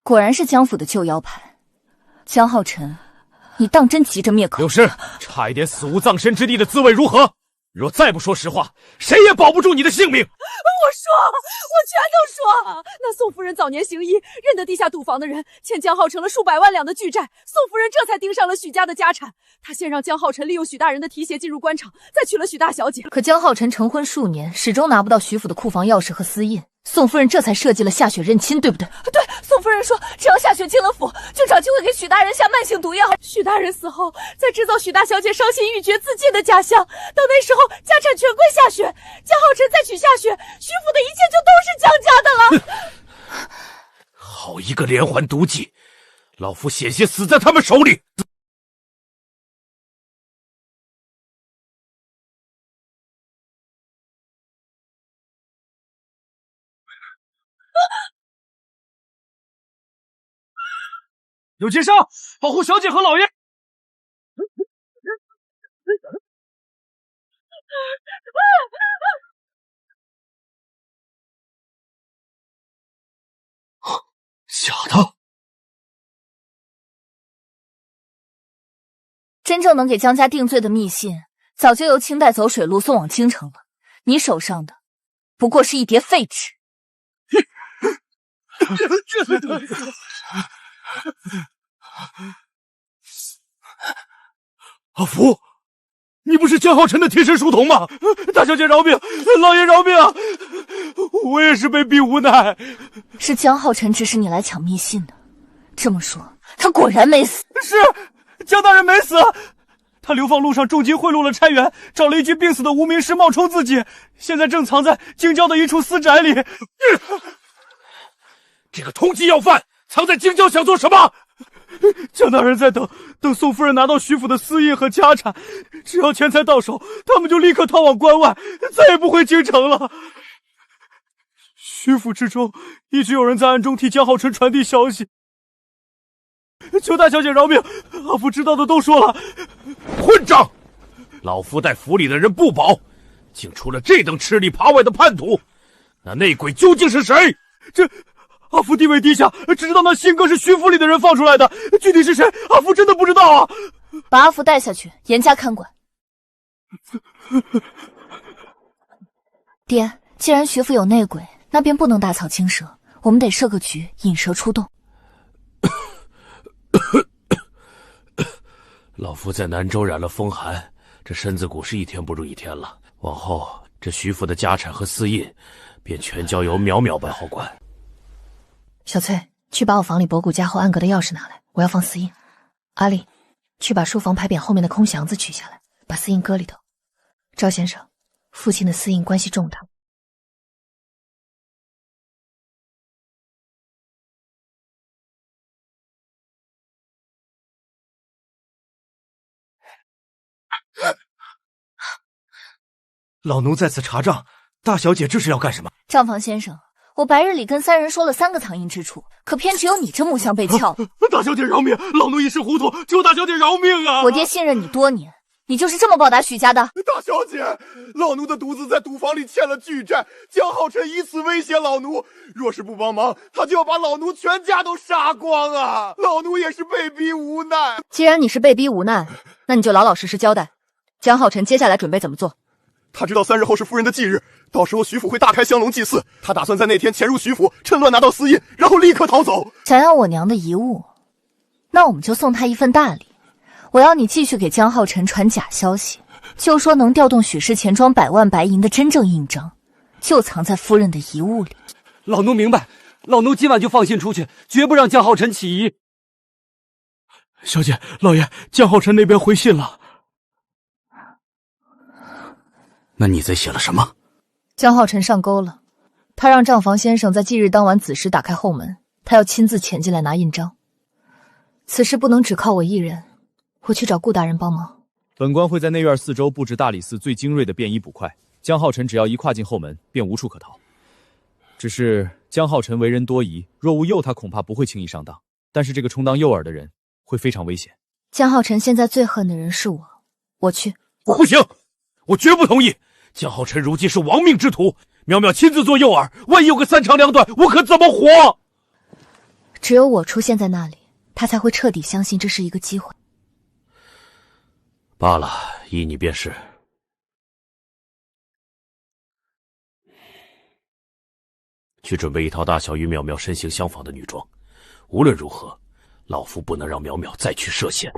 果然是江府的旧妖牌，江浩辰，你当真急着灭口？柳氏，差一点死无葬身之地的滋味如何？若再不说实话，谁也保不住你的性命。我全都说。那宋夫人早年行医，认得地下赌坊的人，欠江浩辰了数百万两的巨债，宋夫人这才盯上了许家的家产。她先让江浩辰利用许大人的提携进入官场，再娶了许大小姐。可江浩辰成婚数年，始终拿不到徐府的库房钥匙和私印，宋夫人这才设计了夏雪认亲，对不对？对，宋夫人说，只要夏雪进了府，就找机会给许大人下慢性毒药。许大人死后，再制造许大小姐伤心欲绝自尽的假象。到那时候，家产全归夏雪，江浩辰再娶夏雪，徐府的一切就都是江家的了。好一个连环毒计，老夫险些死在他们手里。有奸商，保护小姐和老爷！假的！真正能给江家定罪的密信，早就由清代走水路送往京城了。你手上的，不过是一叠废纸。阿福，你不是江浩辰的贴身书童吗？大小姐饶命，老爷饶命啊！我也是被逼无奈。是江浩辰指使你来抢密信的。这么说，他果然没死。是，江大人没死。他流放路上重金贿赂了差员，找了一具病死的无名尸冒充自己，现在正藏在京郊的一处私宅里。这个通缉要犯藏在京郊想做什么？江大人在等宋夫人拿到徐府的私印和家产，只要钱财到手，他们就立刻逃往关外，再也不回京城了。徐府之中一直有人在暗中替江浩辰传递消息，求大小姐饶命，阿福知道的都说了。混账！老夫待府里的人不保，竟出了这等吃里扒外的叛徒，那内鬼究竟是谁？这阿福地位低下，只知道那信鸽是徐府里的人放出来的，具体是谁，阿福真的不知道啊！把阿福带下去，严加看管。爹，既然徐府有内鬼，那便不能打草惊蛇，我们得设个局，引蛇出洞。老夫在南州染了风寒，这身子骨是一天不如一天了。往后这徐府的家产和私印，便全交由淼淼办好管。小翠，去把我房里博古家后暗格的钥匙拿来，我要放私印。阿丽，去把书房牌匾后面的空匣子取下来，把私印搁里头。赵先生，父亲的私印关系重大。老奴在此查账，大小姐这是要干什么？账房先生，我白日里跟三人说了3个藏印之处，可偏只有你这木箱被撬了。大小姐饶命，老奴一时糊涂，求大小姐饶命啊！我爹信任你多年，你就是这么报答许家的？大小姐，老奴的独子在赌坊里欠了巨债，江浩辰以此威胁老奴，若是不帮忙，他就要把老奴全家都杀光啊！老奴也是被逼无奈。既然你是被逼无奈，那你就老老实实交代，江浩辰接下来准备怎么做？他知道3日后是夫人的忌日，到时候徐府会大开香龙祭祀，他打算在那天潜入徐府，趁乱拿到私印，然后立刻逃走。想要我娘的遗物，那我们就送他一份大礼。我要你继续给江浩辰传假消息，就说能调动许氏钱庄100万白银的真正印章，就藏在夫人的遗物里。老奴明白，老奴今晚就放信出去，绝不让江浩辰起疑。小姐，老爷，江浩辰那边回信了。那你在写了什么？江浩辰上钩了，他让账房先生在忌日当晚子时打开后门，他要亲自潜进来拿印章。此事不能只靠我一人，我去找顾大人帮忙。本官会在内院四周布置大理寺最精锐的便衣捕快，江浩辰只要一跨进后门，便无处可逃。只是江浩辰为人多疑，若无诱他，恐怕不会轻易上当。但是这个充当诱饵的人会非常危险。江浩辰现在最恨的人是我，我去。不行，我绝不同意。江浩辰如今是亡命之徒，淼淼亲自做诱饵，万一有个三长两短，我可怎么活？只有我出现在那里，他才会彻底相信这是一个机会。罢了，依你便是。去准备一套大小与淼淼身形相仿的女装。无论如何，老夫不能让淼淼再去涉险。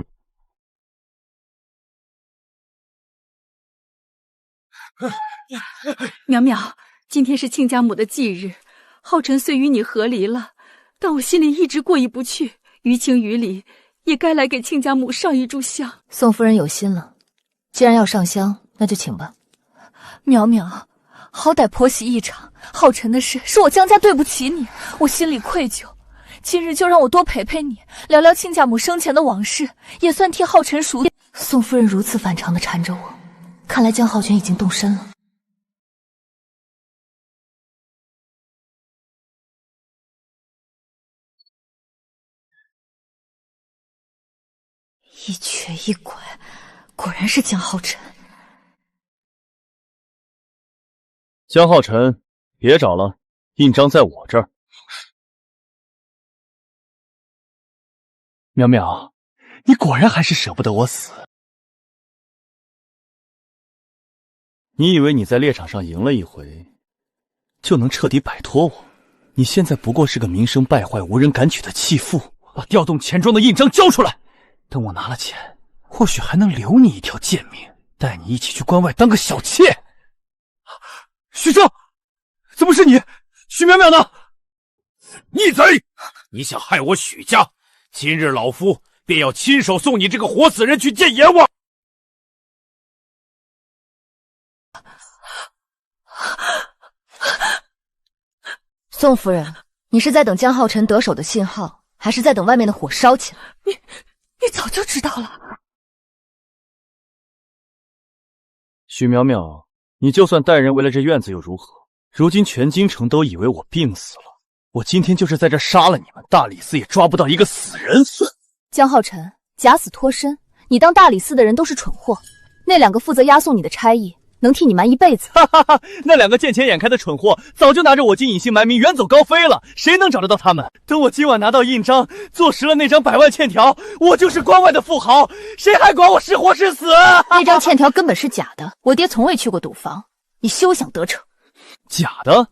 淼淼，今天是亲家母的忌日，浩辰虽与你和离了，但我心里一直过意不去，于情于理也该来给亲家母上一炷香。宋夫人有心了，既然要上香，那就请吧。淼淼，好歹婆媳一场，浩辰的事是我江家对不起你，我心里愧疚。今日就让我多陪陪你，聊聊亲家母生前的往事，也算替浩辰赎。宋夫人如此反常地缠着我，看来江浩权已经动身了。一瘸一拐，果然是江浩辰。江浩辰，别找了，印章在我这儿。淼淼，你果然还是舍不得我死。你以为你在猎场上赢了一回，就能彻底摆脱我？你现在不过是个名声败坏、无人敢娶的弃妇。把调动钱庄的印章交出来，等我拿了钱，或许还能留你一条贱命，带你一起去关外当个小妾。许正，怎么是你？许淼淼呢？逆贼！你想害我许家，今日老夫便要亲手送你这个活死人去见阎王！宋夫人，你是在等江浩辰得手的信号，还是在等外面的火烧起来？你早就知道了。许淼淼，你就算带人围了这院子又如何？如今全京城都以为我病死了，我今天就是在这杀了你们，大理寺也抓不到一个死人。江浩辰，假死脱身，你当大理寺的人都是蠢货。那两个负责押送你的差役，能替你瞒一辈子。哈哈哈！那两个见钱眼开的蠢货，早就拿着我金隐姓埋名，远走高飞了。谁能找得到他们？等我今晚拿到印章，坐实了那张100万欠条，我就是关外的富豪，谁还管我是活是死？那张欠条根本是假的，我爹从未去过赌坊，你休想得逞。假的？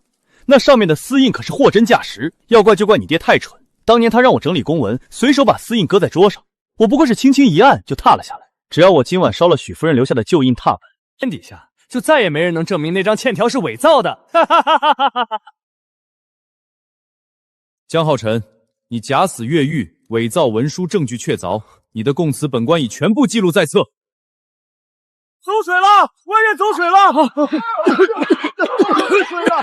那上面的私印可是货真价实，要怪就怪你爹太蠢。当年他让我整理公文，随手把私印搁在桌上，我不过是轻轻一按就踏了下来。只要我今晚烧了许夫人留下的旧印拓本，天底下就再也没人能证明那张欠条是伪造的。江浩辰，你假死越狱，伪造文书，证据确凿，你的供词本官已全部记录在册。走水了，外面走水了！走水了！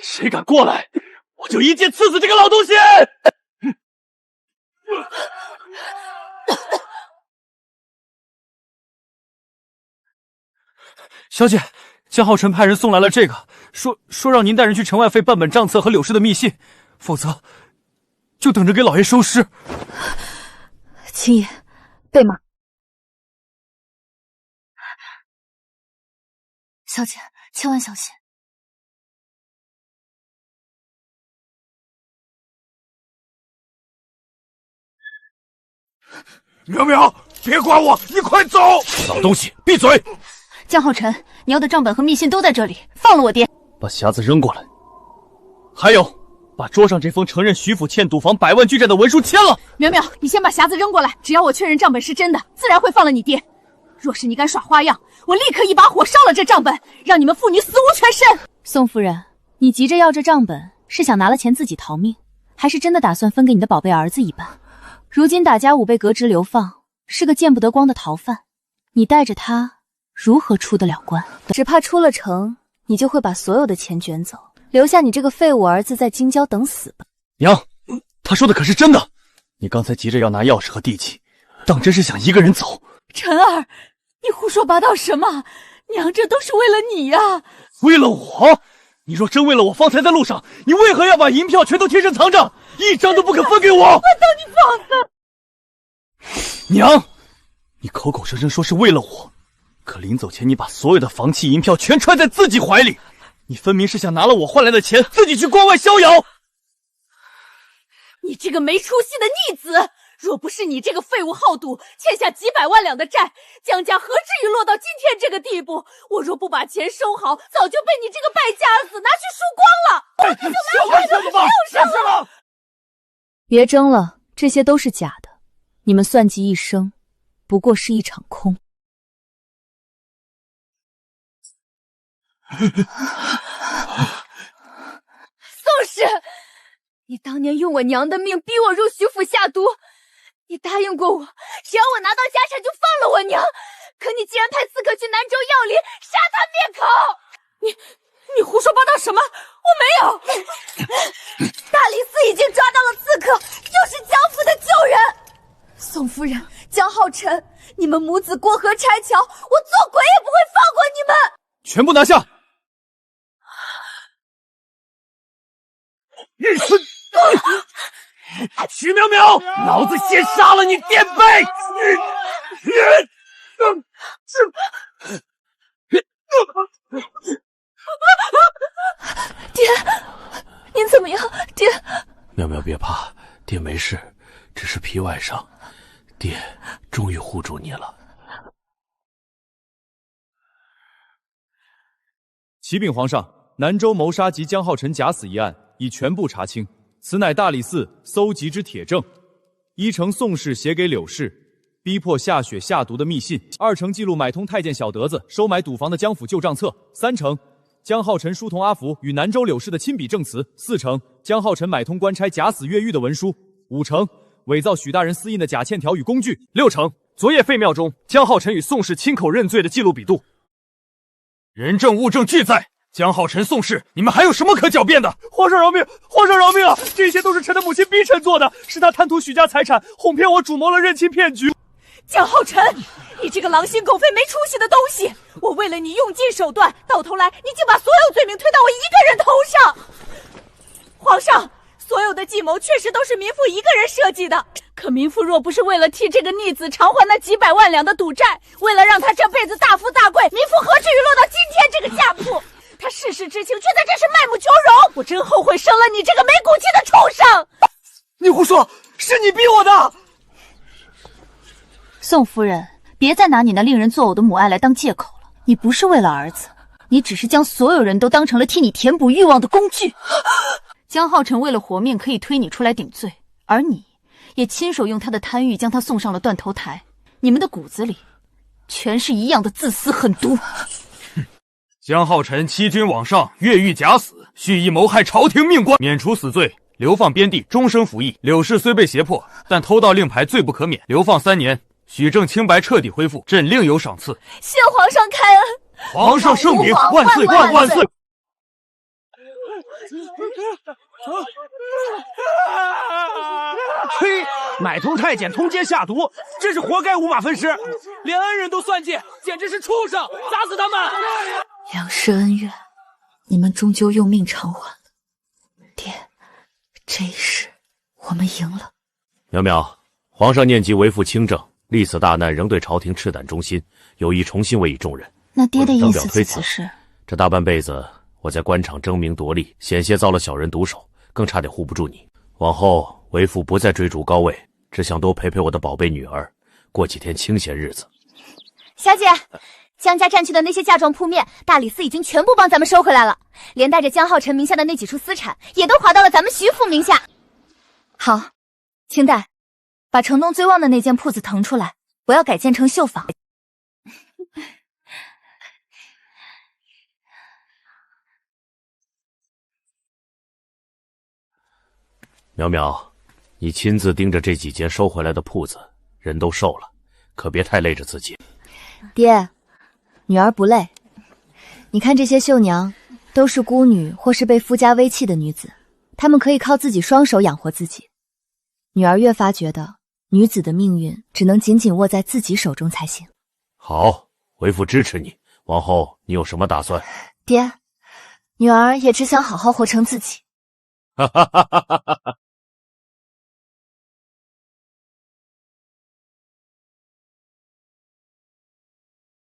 谁敢过来，我就一剑刺死这个老东西！小姐，江浩辰派人送来了这个，说让您带人去城外废半本账册和柳氏的密信，否则就等着给老爷收尸。青爷，备马。小姐，千万小心。淼淼，别管我，你快走！老东西，闭嘴！江浩辰，你要的账本和密信都在这里，放了我爹！把匣子扔过来。还有，把桌上这封承认徐府欠赌坊100万巨债的文书签了。淼淼，你先把匣子扔过来，只要我确认账本是真的，自然会放了你爹。若是你敢耍花样，我立刻一把火烧了这账本，让你们父女死无全身。宋夫人，你急着要这账本，是想拿了钱自己逃命，还是真的打算分给你的宝贝儿子一半？如今大家武被革职流放，是个见不得光的逃犯，你带着他如何出得了关？只怕出了城，你就会把所有的钱卷走，留下你这个废物儿子在京郊等死吧。娘，他说的可是真的？你刚才急着要拿钥匙和地契，当真是想一个人走？晨儿，你胡说八道什么？娘，这都是为了你呀！为了我？你若真为了我方才在路上，你为何要把银票全都贴身藏着，一张都不肯分给我？我等你放肆！娘，你口口声声说是为了我，可临走前你把所有的房契银票全揣在自己怀里，你分明是想拿了我换来的钱自己去关外逍遥。你这个没出息的逆子！若不是你这个废物好赌，欠下几百万两的债，江家何至于落到今天这个地步？我若不把钱收好，早就被你这个败家子拿去输光了，我这就来回的用上了。别争了，这些都是假的，你们算计一生，不过是一场空。宋氏，你当年用我娘的命逼我入徐府下毒，你答应过我，只要我拿到家产就放了我娘。可你竟然派刺客去南州要林，杀她灭口！你胡说八道什么？我没有。大理寺已经抓到了刺客，就是江府的旧人。宋夫人，江浩辰，你们母子过河拆桥，我做鬼也不会放过你们！全部拿下！徐淼淼，老子先杀了你垫背！爹，您怎么样？爹，淼淼别怕，爹没事，只是皮外伤。爹终于护住你了。启禀皇上，南州谋杀及江浩辰假死一案已全部查清，此乃大理寺搜集之铁证。一成宋氏写给柳氏，逼迫夏雪下毒的密信；二成记录买通太监小德子收买赌房的江府旧账册；三成江浩辰书童阿福与南州柳氏的亲笔证词；四成江浩辰买通官差假死越狱的文书；五成伪造许大人私印的假欠条与工具；六成昨夜废庙中江浩辰与宋氏亲口认罪的记录笔录。人证物证俱在，江浩辰、宋氏，你们还有什么可狡辩的？皇上饶命！皇上饶命啊！这些都是臣的母亲逼臣做的，是他贪图许家财产，哄骗我主谋了认亲骗局。江浩辰，你这个狼心狗肺、没出息的东西！我为了你用尽手段，到头来你竟把所有罪名推到我一个人头上。皇上，所有的计谋确实都是民妇一个人设计的。可民妇若不是为了替这个逆子偿还那几百万两的赌债，为了让他这辈子大富大贵，民妇何至于落到今天这个下铺？他事实知情，却在这时卖母求荣，我真后悔生了你这个没骨气的畜生！你胡说，是你逼我的！宋夫人，别再拿你那令人作呕的母爱来当借口了。你不是为了儿子，你只是将所有人都当成了替你填补欲望的工具。江浩辰为了活命可以推你出来顶罪，而你也亲手用他的贪欲将他送上了断头台。你们的骨子里全是一样的自私狠毒。江浩辰欺君罔上，越狱假死，蓄意谋害朝廷命官，免除死罪，流放边地，终生服役。柳氏虽被胁迫，但偷盗令牌罪不可免，流放3年，许正清白彻底恢复，朕另有赏赐。谢皇上开恩！皇上圣明，万岁万岁！呸！买通太监，通奸下毒，真是活该五马分尸，连恩人都算计，简直是畜生！砸死他们！两世恩怨，你们终究用命偿还了。爹，这一世我们赢了。淼淼，皇上念及为父清正，历此大难仍对朝廷赤胆忠心，有意重新委以重任。那爹的意思推辞是，这大半辈子我在官场争名夺利，险些遭了小人毒手，更差点护不住你。往后为父不再追逐高位，只想多陪陪我的宝贝女儿，过几天清闲日子。小姐，江家占去的那些嫁妆铺面，大理寺已经全部帮咱们收回来了，连带着江浩辰名下的那几处私产，也都划到了咱们徐府名下。好，清代，把城东最旺的那间铺子腾出来，我要改建成绣坊。淼淼，你亲自盯着这几间收回来的铺子，人都瘦了，可别太累着自己。爹，女儿不累。你看这些绣娘，都是孤女或是被夫家危弃的女子，她们可以靠自己双手养活自己。女儿越发觉得，女子的命运只能紧紧握在自己手中才行。好，为父支持你。往后你有什么打算？爹，女儿也只想好好活成自己。哈哈哈哈哈哈！